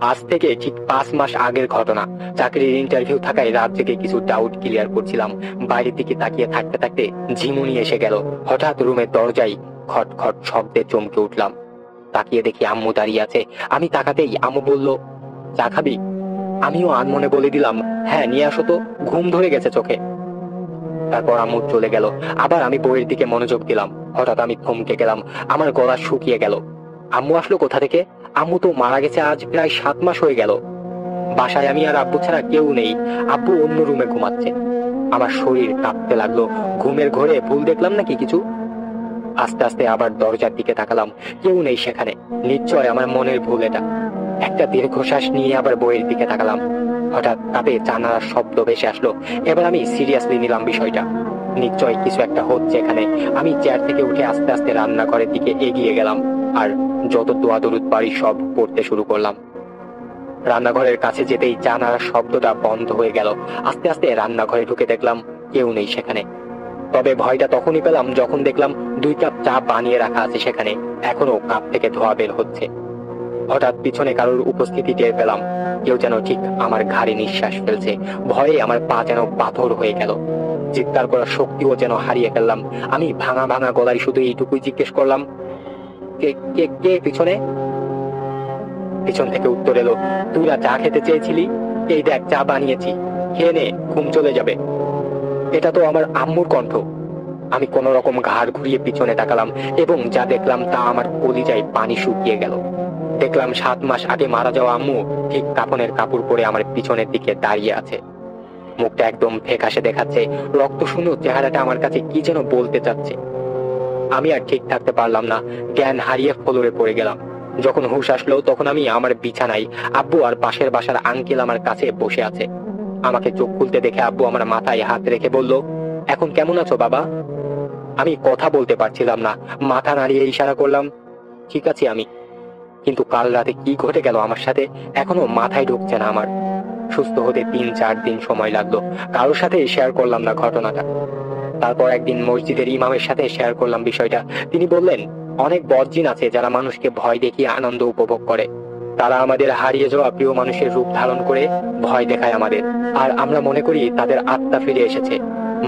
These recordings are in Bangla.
আজ থেকে ঠিক 5 মাস আগের ঘটনা। চাকরির ইন্টারভিউ থাকায় রাত জেগে কিছু ডাউট ক্লিয়ার করছিলাম। বাইরের দিকে তাকিয়ে থাকতে থাকতে ঝিমুনি এসে গেল। হঠাৎ রুমের দরজায় খট খট শব্দে চমকে উঠলাম। তাকিয়ে দেখি আম্মু দাঁড়িয়ে আছে। আমি তাকাতেই আম্মু বলল, চা খাবি? আমিও আনমনে বলে দিলাম, হ্যাঁ নিয়ে আসো তো, ঘুম ধরে গেছে চোখে। তারপর আম্মু চলে গেল। আবার আমি বইয়ের দিকে মনোযোগ দিলাম। হঠাৎ আমি থমকে গেলাম। আমার গলা শুকিয়ে গেল। আম্মু আসলো কোথা থেকে? আম্মু তো মারা গেছে আজ প্রায় 7 মাস হয়ে গেল। বাসায় আমি আর আব্বু ছাড়া কেউ নেই। আব্বু অন্য রুমে ঘুমাচ্ছে। আমার শরীর কাঁপতে লাগলো। ঘুমের ঘোরে ভুল দেখলাম নাকি কিছু? আস্তে আস্তে আবার দরজার দিকে তাকালাম। কেউ নেই সেখানে। নিশ্চয় আমার মনের ভুল এটা। একটা দীর্ঘশ্বাস নিয়ে আবার বইয়ের দিকে তাকালাম। হঠাৎ কাপে জানালার শব্দ ভেসে আসলো। এবার আমি সিরিয়াসলি নিলাম বিষয়টা। নিশ্চয় কিছু একটা হচ্ছে এখানে। আমি চেয়ার থেকে উঠে আস্তে আস্তে রান্নাঘরের দিকে এগিয়ে গেলাম আর যত দোয়া দরুদ পারি সব পড়তে শুরু করলাম। রান্নাঘরের কাছে যেতেই জানালার শব্দটা বন্ধ হয়ে গেল। আস্তে আস্তে রান্নাঘরে ঢুকে দেখলাম কেউ নেই সেখানে। তবে ভয়টা তখনই পেলাম যখন দেখলাম 2 কাপ চা বানিয়ে রাখা আছে সেখানে, এখনো কাপ থেকে ধোঁয়া বের হচ্ছে। হঠাৎ পিছনে কারোর উপস্থিতি টের পেলাম। কেউ যেন ঠিক আমার ঘাড়ে নিঃশ্বাস ফেলছে। ভয়ে আমার পা যেন পাথর হয়ে গেল। চিৎকার করার শক্তিও যেন হারিয়ে ফেললাম। আমি ভাঙা ভাঙা গলায় শুধু এইটুকুই জিজ্ঞেস করলাম, কে কে কে পিছনে? পিছন থেকে উত্তর এলো, তুই না চা খেতে চেয়েছিলি, এই দেখ চা বানিয়েছি, খেয়ে নে, ঘুম চলে যাবে। এটা তো আমার আম্মুর কণ্ঠ। আমি কোন রকম ঘাড় ঘুরিয়ে পিছনে তাকালাম এবং যা দেখলাম তা আমার কলিজায় পানি শুকিয়ে গেল। দেখলাম 7 মাস আগে মারা যাওয়া আম্মু ঠিক কাফনের কাপড় পরে আমার পিছনের দিকে দাঁড়িয়ে আছে। মুখটা একদম ফ্যাকাশে দেখাচ্ছে। রক্ত শূন্য চেহারাটা আমার কাছে কি যেন বলতে চাচ্ছে। আমি আর ঠিক থাকতে পারলাম না। জ্ঞান হারিয়ে ফ্লোরে পড়ে গেলাম। যখন হুঁশ আসলো তখন আমি আমার বিছানায়, আব্বু আর পাশের বাসার আঙ্কেল আমার কাছে বসে আছে। আমাকে চোখ খুলতে দেখে আব্বু আমার মাথায় হাত রেখে বলল, এখন কেমন আছো বাবা? আমি কথা বলতে পারছিলাম না। মাথা নাড়িয়ে ইশারা করলাম, ঠিক আছি আমি। কিন্তু কাল রাতে কি ঘটে গেল আমার সাথে এখনো মাথায় ঢুকছে না আমার। সুস্থ হতে 3-4 দিন সময় লাগলো। কারোর সাথে শেয়ার করলাম না ঘটনাটা। তারপর একদিন মসজিদের ইমামের সাথে শেয়ার করলাম বিষয়টা। তিনি বললেন, অনেক বদজিন আছে যারা মানুষকে ভয় দেখিয়ে আনন্দ উপভোগ করে। তারা আমাদের হারিয়ে যাওয়া প্রিয় মানুষের রূপ ধারণ করে ভয় দেখায় আমাদের, আর আমরা মনে করি তাদের আত্মা ফিরে এসেছে।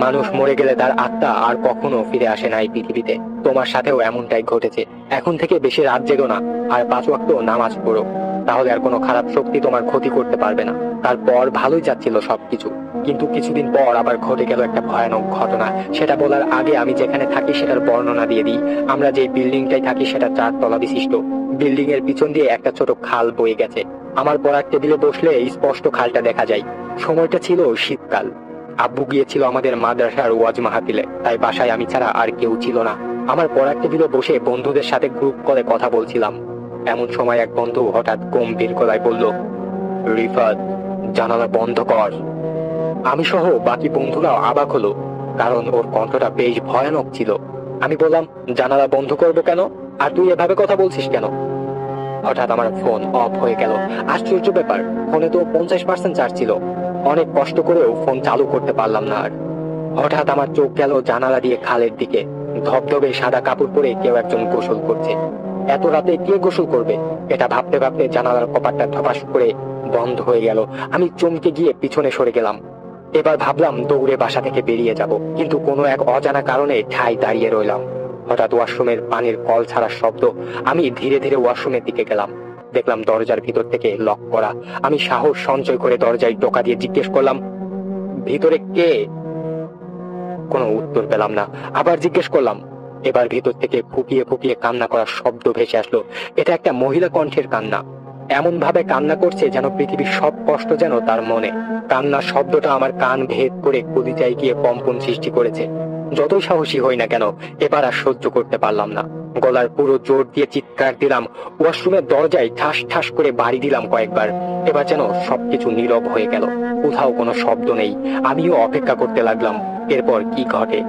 মানুষ মরে গেলে তার আত্মা আর কখনো ফিরে আসে না এই পৃথিবীতে। তোমার সাথেও এমনটাই ঘটেছে। এখন থেকে বেশি রাত জেগো না, আর 5 ওয়াক্ত নামাজ পড়ো। তাহলে আর কোনো খারাপ শক্তি তোমার ক্ষতি করতে পারবে না। তারপর ভালোই যাচ্ছিল সবকিছু, কিন্তু কিছুদিন পর আবার ঘটে গেল একটা ভয়ানক ঘটনা। সেটা বলার আগে আমি যেখানে থাকি সেটার বর্ণনা দিয়ে দিই। আমরা যে বিল্ডিংটাই থাকি সেটা 4 তলা বিশিষ্ট। বিল্ডিং এর পিছন দিয়ে একটা ছোট খাল বয়ে গেছে। আমার পড়ার টেবিলে বসলে স্পষ্ট খালটা দেখা যায়। সময়টা ছিল শীতকাল। আব্বু গিয়েছিল আমাদের মাদ্রাসার ওয়াজ মাহফিলে, তাই বাসায় আমি ছাড়া আর কেউ ছিল না। আমার পড়ার টেবিলে বসে বন্ধুদের সাথে গ্রুপ কলে কথা বলছিলাম। এমন সময় এক বন্ধু হঠাৎ গম্ভীর গলায় বলল, রিফাত, জানালা বন্ধ কর। আমি সহ বাকি বন্ধুরাও অবাক হলো, কারণ ওর কণ্ঠটা বেশ ভয়ানক ছিল। আমি বললাম, জানালা বন্ধ করবো কেন? আর তুই এভাবে কথা বলছিস কেন? হঠাৎ আমার ফোন অফ হয়ে গেল। আশ্চর্য ব্যাপার, ফোনে তো 50% চার্জ ছিল। অনেক কষ্ট করেও ফোন চালু করতে পারলাম না আর। হঠাৎ আমার চোখ গেল জানালা দিয়ে খালের দিকে। ধবধবে সাদা কাপড় পরে কেউ একজন গোসল করছে। এত রাতে কে গোসল করবে? এটা ভাবতে ভাবতে জানালার কপাটটা ধপাস করে বন্ধ হয়ে গেল। আমি চমকে গিয়ে পিছনে সরে গেলাম। এবার ভাবলাম দৌড়ে বাসা থেকে বেরিয়ে যাব, কিন্তু কোনো এক অজানা কারণে ঠাই দাঁড়িয়ে রইলাম। হঠাৎ ওয়াশরুমের পানির কল ছাড়ার শব্দ। আমি ধীরে ধীরে ওয়াশরুমের দিকে গেলাম। দেখলাম দরজার ভিতর থেকে লক করা। আমি সাহস সঞ্চয় করে দরজায় টোকা দিয়ে জিজ্ঞেস করলাম, ভিতরে কে? কোনো উত্তর পেলাম না। আবার জিজ্ঞেস করলাম। এবার ভিতর থেকে ফুপিয়ে ফুপিয়ে কান্না করার শব্দ ভেসে আসলো। এটা একটা মহিলা কণ্ঠের কান্না। এমন ভাবে কান্না করছে যেন পৃথিবীর সব কষ্ট যেন তার মনে। কান্নার শব্দটা আমার কান ভেদ করে কলিজায় গিয়ে কম্পন সৃষ্টি করেছে। যতই সাহসী হই না কেন, এবার আর সহ্য করতে পারলাম না। গলার পুরো জোর দিয়ে চিৎকার দিলাম। ওয়াশরুমের দরজায় ঠাস ঠাস করে বাড়ি দিলাম কয়েকবার। এবার যেন সবকিছু নীরব হয়ে গেল। কোথাও কোনো শব্দ নেই। আমিও অপেক্ষা করতে লাগলাম এরপর কি ঘটে।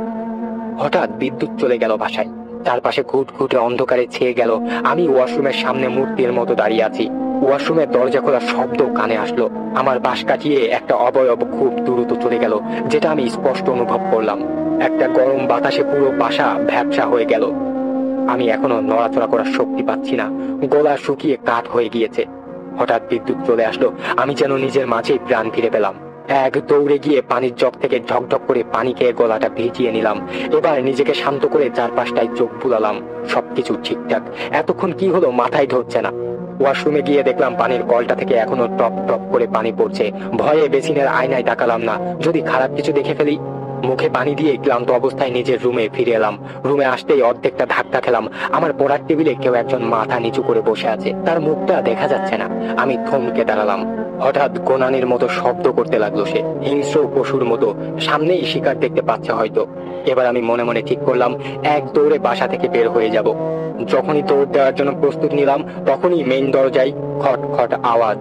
হঠাৎ বিদ্যুৎ চলে গেল বাসায়। চারপাশে ঘুটঘুটে অন্ধকারে ছেয়ে গেল। আমি ওয়াশরুমের সামনে মূর্তির মতো দাঁড়িয়ে আছি। ওয়াশরুমের দরজা খোলার শব্দ কানে আসলো। আমার পাশ কাটিয়ে একটা অবয়ব খুব দ্রুত চলে গেল, যেটা আমি স্পষ্ট অনুভব করলাম। একটা গরম বাতাসে পুরো বাসা ভ্যাপসা হয়ে গেল। আমি এখনো নড়াচড়া করার শক্তি পাচ্ছি না। গলা শুকিয়ে কাঠ হয়ে গিয়েছে। হঠাৎ বিদ্যুৎ চলে আসলো। আমি যেন নিজের মাঝেই প্রাণ ফিরে পেলাম। এক দৌড়ে গিয়ে পানির জগ থেকে ঢকঢক করে পানি খেয়ে গলাটা ভিজিয়ে নিলাম। এবার নিজেকে শান্ত করে চারপাশটায় চোখ বুলালাম। সবকিছু ঠিকঠাক। এতক্ষণ কি হলো মাথায় ধরছে না। ওয়াশরুমে গিয়ে দেখলাম পানির কলটা থেকে এখনো টপ টপ করে পানি পড়ছে। ভয়ে বেসিনের আয়নায় তাকালাম না, যদি খারাপ কিছু দেখে ফেলি। মুখে পানি দিয়ে ক্লান্ত অবস্থায় নিজের রুমে ফিরে এলাম। রুমে আসতেই অর্ধেকটা ধাক্কা খেলাম। আমার পড়ার টেবিলে কেউ একজন মাথা নিচু করে বসে আছে, তার মুখটা দেখা যাচ্ছে না। আমি থমকে দাঁড়ালাম। হঠাৎ গোনানির মতো শব্দ করতে লাগলো সে, হিংস্র পশুর মতো। সামনেই শিকার দেখতে পাচ্ছে হয়তো। এবার আমি মনে মনে ঠিক করলাম, এক দৌড়ে বাসা থেকে বের হয়ে যাব। যখনই দৌড় দেওয়ার জন্য প্রস্তুত নিলাম, তখনই মেইন দরজায় খট খট আওয়াজ।